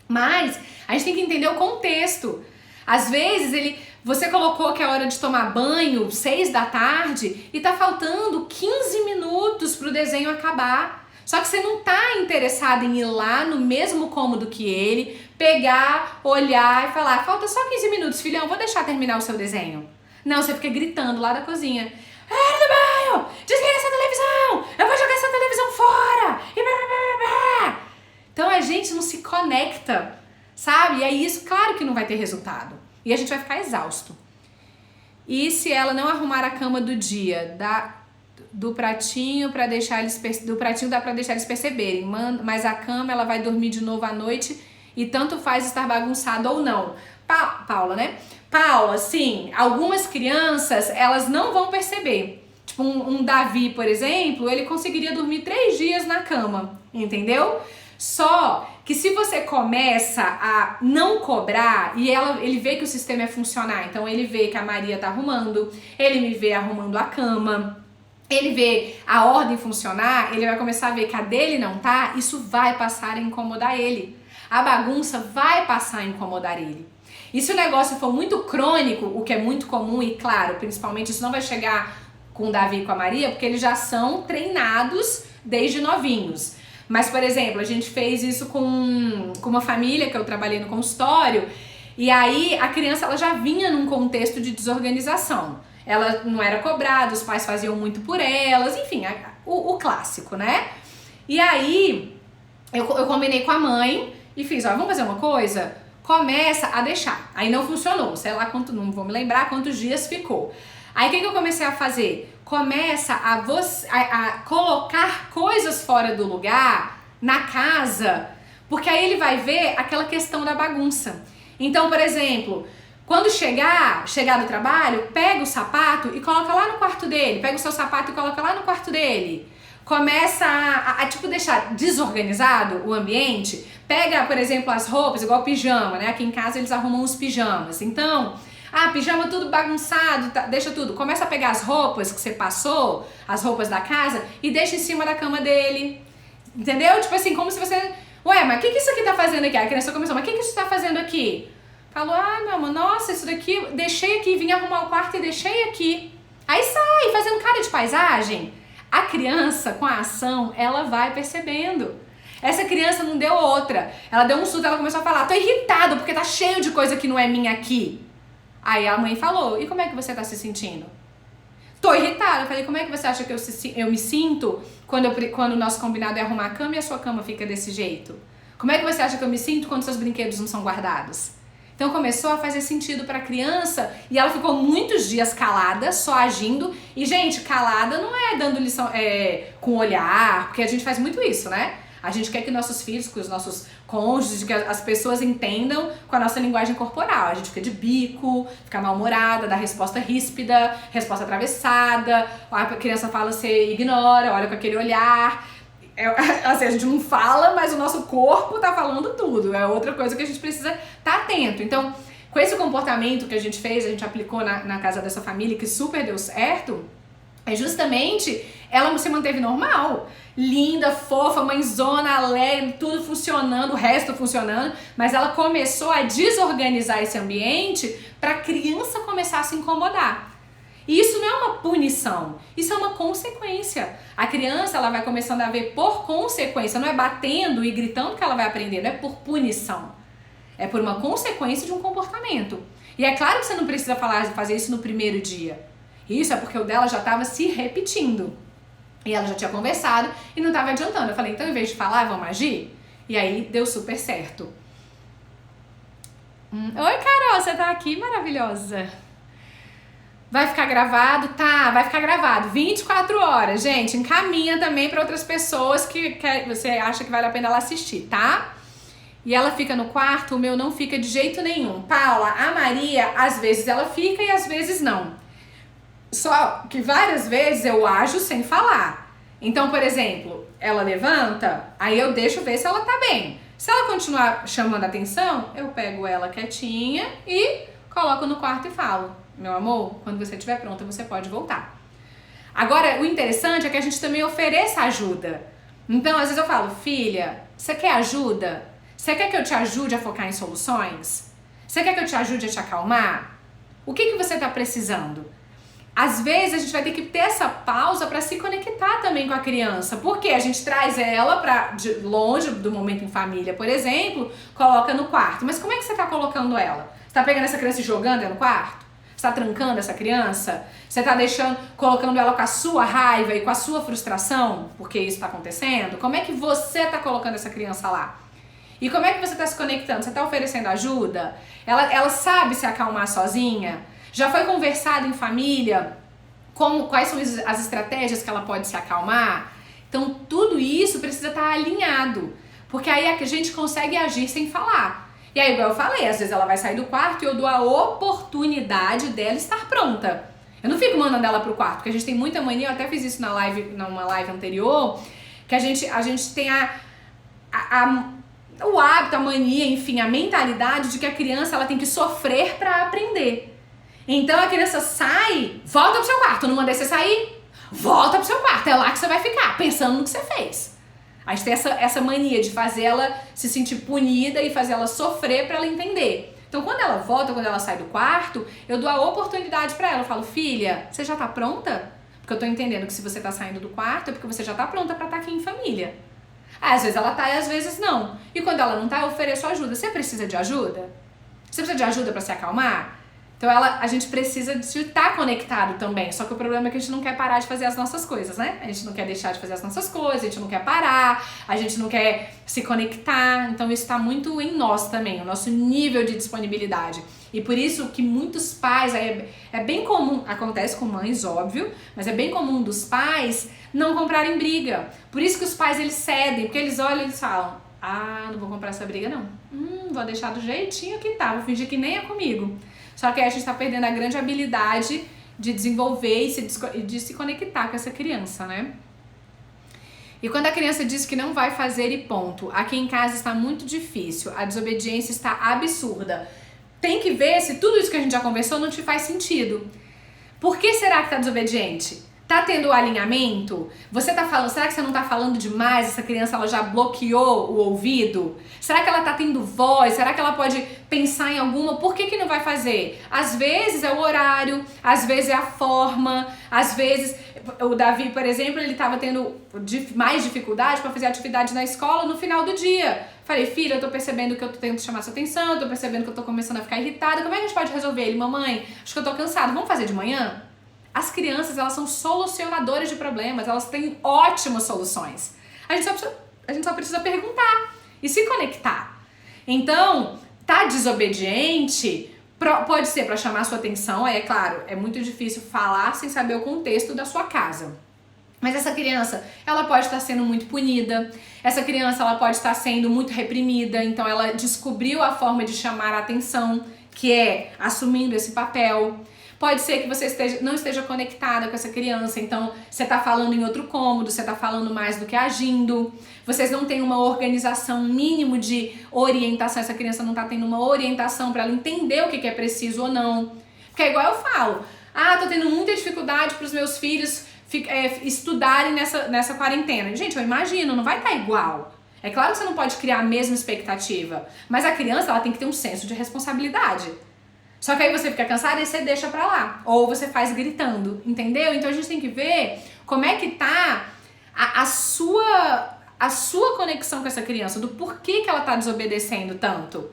Mas a gente tem que entender o contexto. Às vezes você colocou que é hora de tomar banho 6 da tarde e tá faltando 15 minutos pro desenho acabar. Só que você não tá interessado em ir lá no mesmo cômodo que ele, pegar, olhar e falar, falta só 15 minutos, filhão, vou deixar terminar o seu desenho. Não, você fica gritando lá da cozinha. Hora do banho! Desliga essa televisão! Eu vou jogar essa televisão fora! E blá, blá, blá, blá. Então a gente não se conecta, sabe? E aí isso, claro que não vai ter resultado. E a gente vai ficar exausto. E se ela não arrumar a cama do dia, do pratinho dá pra deixar eles perceberem, mas a cama ela vai dormir de novo à noite e tanto faz estar bagunçado ou não. Paula, né? Paula, sim, algumas crianças, elas não vão perceber. Tipo, um Davi, por exemplo, ele conseguiria dormir 3 dias na cama, entendeu? Só que se você começa a não cobrar e ele vê que o sistema é funcionar, então ele vê que a Maria tá arrumando, ele me vê arrumando a cama, ele vê a ordem funcionar, ele vai começar a ver que a dele não tá, isso vai passar a incomodar ele. A bagunça vai passar a incomodar ele. E se o negócio for muito crônico, o que é muito comum, e claro, principalmente isso não vai chegar com o Davi e com a Maria, porque eles já são treinados desde novinhos. Mas, por exemplo, a gente fez isso com uma família que eu trabalhei no consultório, e aí a criança ela já vinha num contexto de desorganização. Ela não era cobrada, os pais faziam muito por elas, enfim, o clássico, né? E aí eu combinei com a mãe e fiz, vamos fazer uma coisa? Começa a deixar. Aí não funcionou, sei lá não vou me lembrar quantos dias ficou. Aí o que eu comecei a fazer? começa a colocar coisas fora do lugar na casa, porque aí ele vai ver aquela questão da bagunça. Então, por exemplo, quando chegar do trabalho, pega o sapato e coloca lá no quarto dele, pega o seu sapato e coloca lá no quarto dele. Começa a tipo, deixar desorganizado o ambiente. Pega, por exemplo, as roupas, igual pijama, né? Aqui em casa eles arrumam os pijamas. Então, pijama tudo bagunçado, tá, deixa tudo. Começa a pegar as roupas que você passou, as roupas da casa, e deixa em cima da cama dele. Entendeu? Tipo assim, como se você... Ué, mas o que isso aqui tá fazendo aqui? A criança começou, mas o que isso tá fazendo aqui? Falou, meu amor, nossa, isso daqui, deixei aqui, vim arrumar o quarto e deixei aqui. Aí sai, fazendo cara de paisagem. A criança, com a ação, ela vai percebendo. Essa criança não deu outra. Ela deu um susto, ela começou a falar, tô irritado porque tá cheio de coisa que não é minha aqui. Aí a mãe falou, e como é que você tá se sentindo? Tô irritada. Eu falei, como é que você acha que eu me sinto quando o nosso combinado é arrumar a cama e a sua cama fica desse jeito? Como é que você acha que eu me sinto quando seus brinquedos não são guardados? Então começou a fazer sentido para a criança e ela ficou muitos dias calada, só agindo. E, gente, calada não é dando lição com olhar, porque a gente faz muito isso, né? A gente quer que nossos filhos, que os nossos cônjuges, que as pessoas entendam com a nossa linguagem corporal. A gente fica de bico, fica mal-humorada, dá resposta ríspida, resposta atravessada. A criança fala, você ignora, olha com aquele olhar. Assim, a gente não fala, mas o nosso corpo tá falando tudo. É outra coisa que a gente precisa estar atento. Então, com esse comportamento que a gente fez, a gente aplicou na casa dessa família, que super deu certo, é justamente ela se manteve normal. Linda, fofa, mãezona, alegre, tudo funcionando, o resto funcionando, mas ela começou a desorganizar esse ambiente para a criança começar a se incomodar. E isso não é uma punição, isso é uma consequência. A criança, ela vai começando a ver por consequência, não é batendo e gritando que ela vai aprender, não é por punição. É por uma consequência de um comportamento. E é claro que você não precisa fazer isso no primeiro dia. Isso é porque o dela já estava se repetindo. E ela já tinha conversado e não estava adiantando. Eu falei, então em vez de falar, vamos agir? E aí deu super certo. Oi, Carol, você tá aqui? Maravilhosa. Vai ficar gravado? Tá, vai ficar gravado. 24 horas, gente. Encaminha também para outras pessoas que você acha que vale a pena ela assistir, tá? E ela fica no quarto, o meu não fica de jeito nenhum. Paula, a Maria, às vezes ela fica e às vezes não. Só que várias vezes eu ajo sem falar. Então, por exemplo, ela levanta, aí eu deixo ver se ela tá bem. Se ela continuar chamando a atenção, eu pego ela quietinha e coloco no quarto e falo, meu amor, quando você estiver pronta, você pode voltar. Agora, o interessante é que a gente também ofereça ajuda. Então, às vezes eu falo, filha, você quer ajuda? Você quer que eu te ajude a focar em soluções? Você quer que eu te ajude a te acalmar? O que você tá precisando? Às vezes a gente vai ter que ter essa pausa para se conectar também com a criança, porque a gente traz ela de longe do momento em família, por exemplo, coloca no quarto. Mas como é que você está colocando ela? Você está pegando essa criança e jogando ela no quarto? Você está trancando essa criança? Você está colocando ela com a sua raiva e com a sua frustração, porque isso está acontecendo? Como é que você está colocando essa criança lá? E como é que você está se conectando? Você está oferecendo ajuda? Ela sabe se acalmar sozinha? Já foi conversado em família quais são as estratégias que ela pode se acalmar? Então, tudo isso precisa estar alinhado, porque aí a gente consegue agir sem falar. E aí, igual eu falei, às vezes ela vai sair do quarto e eu dou a oportunidade dela estar pronta. Eu não fico mandando ela pro quarto, porque a gente tem muita mania, eu até fiz isso numa live anterior, que a gente tem o hábito, a mania, enfim, a mentalidade de que a criança ela tem que sofrer para aprender. Então a criança sai, volta pro seu quarto, não mandei você sair? Volta pro seu quarto, é lá que você vai ficar, pensando no que você fez. A gente tem essa mania de fazer ela se sentir punida e fazer ela sofrer para ela entender. Então quando ela volta, quando ela sai do quarto, eu dou a oportunidade para ela, eu falo, filha, você já tá pronta? Porque eu tô entendendo que se você tá saindo do quarto é porque você já tá pronta para estar aqui em família. Às vezes ela tá e às vezes não. E quando ela não tá, eu ofereço ajuda. Você precisa de ajuda? Você precisa de ajuda para se acalmar? Então a gente precisa de estar conectado também, só que o problema é que a gente não quer parar de fazer as nossas coisas, né? A gente não quer deixar de fazer as nossas coisas, a gente não quer parar, a gente não quer se conectar, então isso está muito em nós também, o nosso nível de disponibilidade. E por isso que muitos pais, é bem comum, acontece com mães, óbvio, mas é bem comum dos pais não comprarem briga. Por isso que os pais, eles cedem, porque eles olham e eles falam, não vou comprar essa briga não. Vou deixar do jeitinho que tá, vou fingir que nem é comigo. Só que aí a gente tá perdendo a grande habilidade de desenvolver e de se conectar com essa criança, né? E quando a criança diz que não vai fazer e ponto, aqui em casa está muito difícil, a desobediência está absurda. Tem que ver se tudo isso que a gente já conversou não te faz sentido. Por que será que tá desobediente? Tá tendo alinhamento? Você tá falando, será que você não tá falando demais? Essa criança ela já bloqueou o ouvido? Será que ela tá tendo voz? Será que ela pode pensar em alguma? Por que não vai fazer? Às vezes é o horário, às vezes é a forma, às vezes o Davi, por exemplo, ele tava tendo mais dificuldade para fazer atividade na escola no final do dia. Falei, filha, eu tô percebendo que eu tô tentando chamar sua atenção, eu tô percebendo que eu tô começando a ficar irritada. Como é que a gente pode resolver? Ele, mamãe, acho que eu tô cansada, vamos fazer de manhã? As crianças, elas são solucionadoras de problemas, elas têm ótimas soluções. A gente só precisa perguntar e se conectar. Então, tá desobediente, pode ser para chamar sua atenção, aí é claro, é muito difícil falar sem saber o contexto da sua casa. Mas essa criança, ela pode estar sendo muito punida, essa criança ela pode estar sendo muito reprimida, então ela descobriu a forma de chamar a atenção, que é assumindo esse papel. Pode ser que você não esteja conectada com essa criança, então você está falando em outro cômodo, você está falando mais do que agindo, vocês não têm uma organização mínimo de orientação, essa criança não está tendo uma orientação para ela entender o que é preciso ou não. Porque é igual eu falo, tô tendo muita dificuldade para os meus filhos estudarem nessa quarentena. Gente, eu imagino, não vai estar igual. É claro que você não pode criar a mesma expectativa, mas a criança ela tem que ter um senso de responsabilidade. Só que aí você fica cansado e você deixa pra lá. Ou você faz gritando, entendeu? Então a gente tem que ver como é que tá a sua conexão com essa criança, do porquê que ela tá desobedecendo tanto.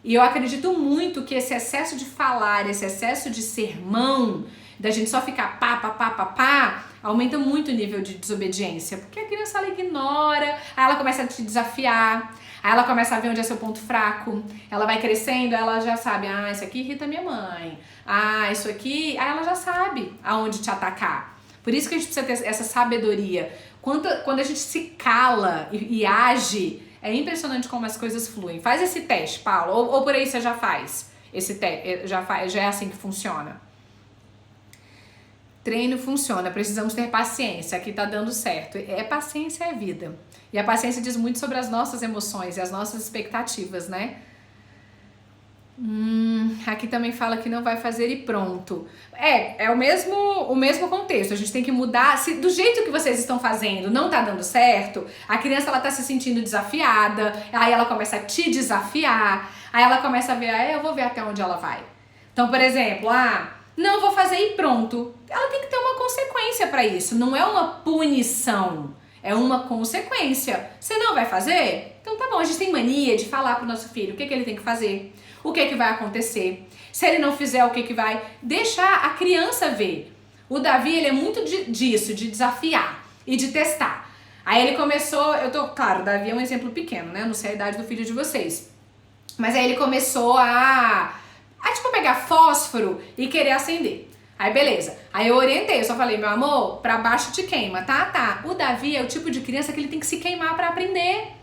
E eu acredito muito que esse excesso de falar, esse excesso de sermão, da gente só ficar pá, aumenta muito o nível de desobediência. Porque a criança ela ignora, aí ela começa a te desafiar, aí ela começa a ver onde é seu ponto fraco, ela vai crescendo, ela já sabe, isso aqui irrita minha mãe, isso aqui, aí ela já sabe aonde te atacar. Por isso que a gente precisa ter essa sabedoria. Quando a gente se cala e age, é impressionante como as coisas fluem. Faz esse teste, Paulo, ou por aí você já faz esse teste, já é assim que funciona. Treino funciona, precisamos ter paciência, aqui tá dando certo. Paciência é vida. E a paciência diz muito sobre as nossas emoções e as nossas expectativas, né? Aqui também fala que não vai fazer e pronto. É o mesmo contexto. A gente tem que mudar. Se do jeito que vocês estão fazendo não tá dando certo, a criança ela tá se sentindo desafiada, aí ela começa a te desafiar, aí ela começa a ver, eu vou ver até onde ela vai. Então, por exemplo, não vou fazer e pronto. Ela tem que ter uma consequência para isso. Não é uma punição, é uma consequência. Você não vai fazer? Então tá bom, a gente tem mania de falar pro nosso filho o que ele tem que fazer, o que vai acontecer. Se ele não fizer, o que vai. Deixar a criança ver. O Davi, ele é muito disso, de desafiar e de testar. Aí ele começou, claro, o Davi é um exemplo pequeno, né? Não sei a idade do filho de vocês. Mas aí ele começou a pegar fósforo e querer acender. Aí beleza, aí eu orientei, eu só falei, meu amor, pra baixo te queima, tá? O Davi é o tipo de criança que ele tem que se queimar pra aprender.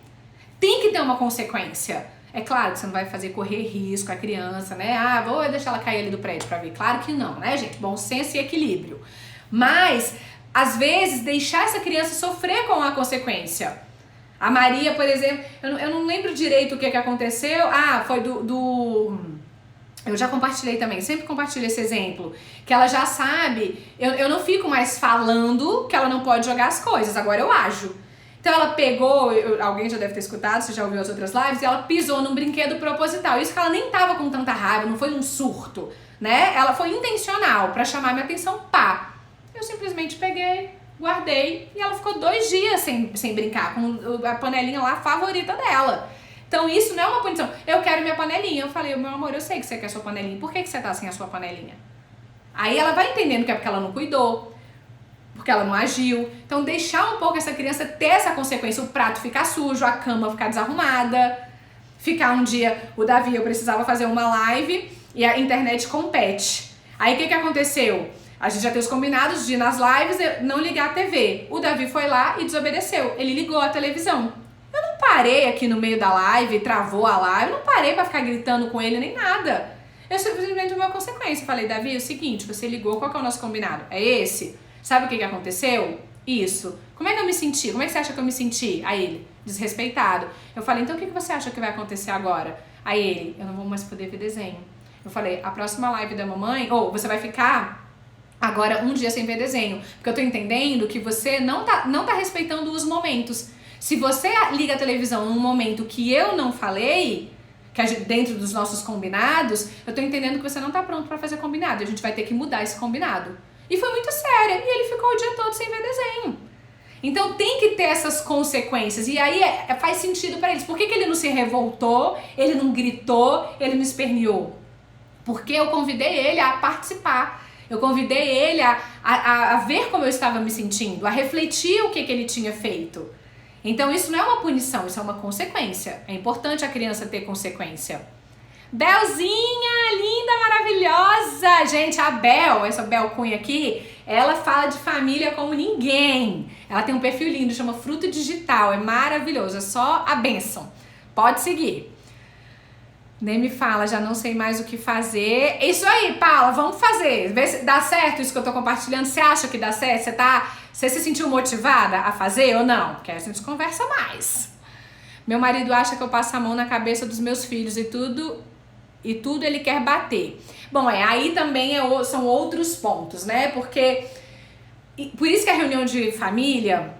Tem que ter uma consequência. É claro que você não vai fazer correr risco a criança, né? Vou deixar ela cair ali do prédio pra ver. Claro que não, né, gente? Bom senso e equilíbrio. Mas, às vezes, deixar essa criança sofrer com a consequência. A Maria, por exemplo, eu não lembro direito o que aconteceu. Foi eu já compartilhei também, sempre compartilho esse exemplo, que ela já sabe, eu não fico mais falando que ela não pode jogar as coisas, agora eu ajo. Então ela pegou, alguém já deve ter escutado, você já ouviu as outras lives, e ela pisou num brinquedo proposital, isso que ela nem tava com tanta raiva, não foi um surto, né? Ela foi intencional, pra chamar minha atenção, Eu simplesmente peguei, guardei, e ela ficou 2 dias sem brincar, com a panelinha lá favorita dela. Então isso não é uma punição. Eu quero minha panelinha. Eu falei, meu amor, eu sei que você quer sua panelinha. Por que você tá sem a sua panelinha? Aí ela vai entendendo que é porque ela não cuidou, porque ela não agiu. Então deixar um pouco essa criança ter essa consequência. O prato ficar sujo, a cama ficar desarrumada. Ficar um dia, o Davi, eu precisava fazer uma live e a internet compete. Aí o que aconteceu? A gente já tem os combinados de ir nas lives e não ligar a TV. O Davi foi lá e desobedeceu. Ele ligou a televisão. Eu não parei aqui no meio da live, travou a live, eu não parei pra ficar gritando com ele nem nada. Eu simplesmente uma consequência. Falei, Davi, é o seguinte, você ligou, qual que é o nosso combinado? É esse? Sabe o que aconteceu? Isso. Como é que eu me senti? Como é que você acha que eu me senti? Aí ele, desrespeitado. Eu falei, então o que você acha que vai acontecer agora? Aí ele, eu não vou mais poder ver desenho. Eu falei, a próxima live da mamãe, ou você vai ficar agora um dia sem ver desenho. Porque eu tô entendendo que você não tá respeitando os momentos. Se você liga a televisão num momento que eu não falei, que dentro dos nossos combinados, eu tô entendendo que você não tá pronto pra fazer combinado. A gente vai ter que mudar esse combinado. E foi muito séria. E ele ficou o dia todo sem ver desenho. Então tem que ter essas consequências. E aí faz sentido pra eles. Por que ele não se revoltou, ele não gritou, ele não esperneou? Porque eu convidei ele a participar. Eu convidei ele a ver como eu estava me sentindo, a refletir o que ele tinha feito. Então isso não é uma punição, isso é uma consequência. É importante a criança ter consequência. Belzinha, linda, maravilhosa! Gente, a Bel, essa Bel Cunha aqui, ela fala de família como ninguém. Ela tem um perfil lindo, chama Fruto Digital, é maravilhoso, é só a bênção. Pode seguir. Nem me fala, já não sei mais o que fazer. Isso aí, Paula, vamos fazer. Vê se dá certo isso que eu tô compartilhando. Você acha que dá certo? Você se sentiu motivada a fazer ou não? Porque aí a gente conversa mais. Meu marido acha que eu passo a mão na cabeça dos meus filhos e tudo ele quer bater. Bom, aí também são outros pontos, né? Porque por isso que a reunião de família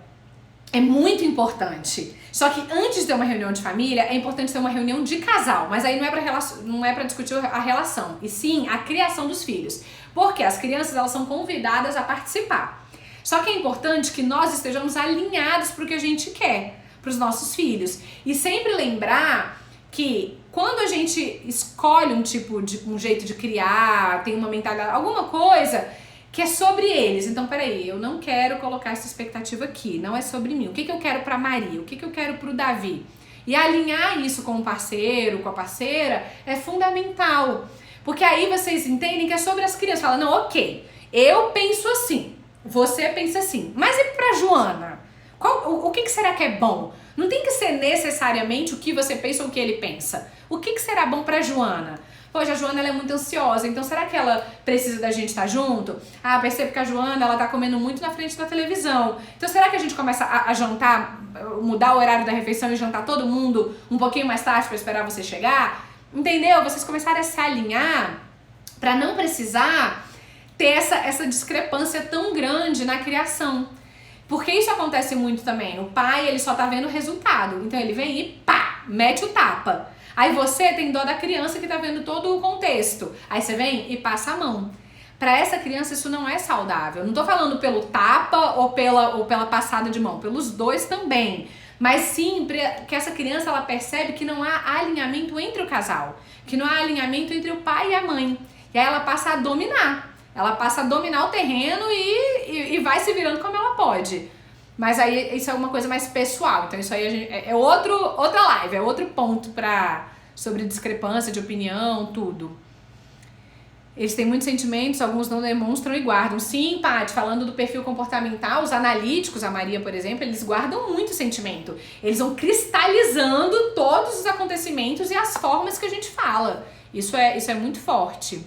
é muito importante. Só que antes de ter uma reunião de família, é importante ter uma reunião de casal. Mas aí não é pra discutir a relação, e sim a criação dos filhos. Porque as crianças, elas são convidadas a participar. Só que é importante que nós estejamos alinhados pro que a gente quer, pros nossos filhos. E sempre lembrar que quando a gente escolhe um jeito de criar, tem uma mentalidade, alguma coisa que é sobre eles. Então, peraí, eu não quero colocar essa expectativa aqui, não é sobre mim. O que eu quero pra Maria? O que eu quero pro Davi? E alinhar isso com o parceiro, com a parceira, é fundamental. Porque aí vocês entendem que é sobre as crianças. Fala, não, ok, eu penso assim, você pensa assim. Mas e pra Joana? O que será que é bom? Não tem que ser necessariamente o que você pensa ou o que ele pensa. O que será bom pra Joana? Poxa, a Joana ela é muito ansiosa, então será que ela precisa da gente estar junto? Ah, percebo que a Joana ela tá comendo muito na frente da televisão. Então será que a gente começa a jantar, mudar o horário da refeição e jantar todo mundo um pouquinho mais tarde para esperar você chegar? Entendeu? Vocês começarem a se alinhar para não precisar ter essa discrepância tão grande na criação. Porque isso acontece muito também. O pai, ele só tá vendo o resultado. Então ele vem e pá, mete o tapa. Aí você tem dó da criança que tá vendo todo o contexto. Aí você vem e passa a mão. Pra essa criança isso não é saudável. Não tô falando pelo tapa ou pela passada de mão. Pelos dois também. Mas sim, que essa criança ela percebe que não há alinhamento entre o casal. Que não há alinhamento entre o pai e a mãe. E aí ela passa a dominar. Ela passa a dominar o terreno e vai se virando como ela pode. Mas aí isso é uma coisa mais pessoal. Então isso aí é outra live, é outro ponto sobre discrepância de opinião, tudo. Eles têm muitos sentimentos, alguns não demonstram e guardam. Sim, Paty, falando do perfil comportamental, os analíticos, a Maria, por exemplo, eles guardam muito sentimento. Eles vão cristalizando todos os acontecimentos e as formas que a gente fala. Isso é muito forte.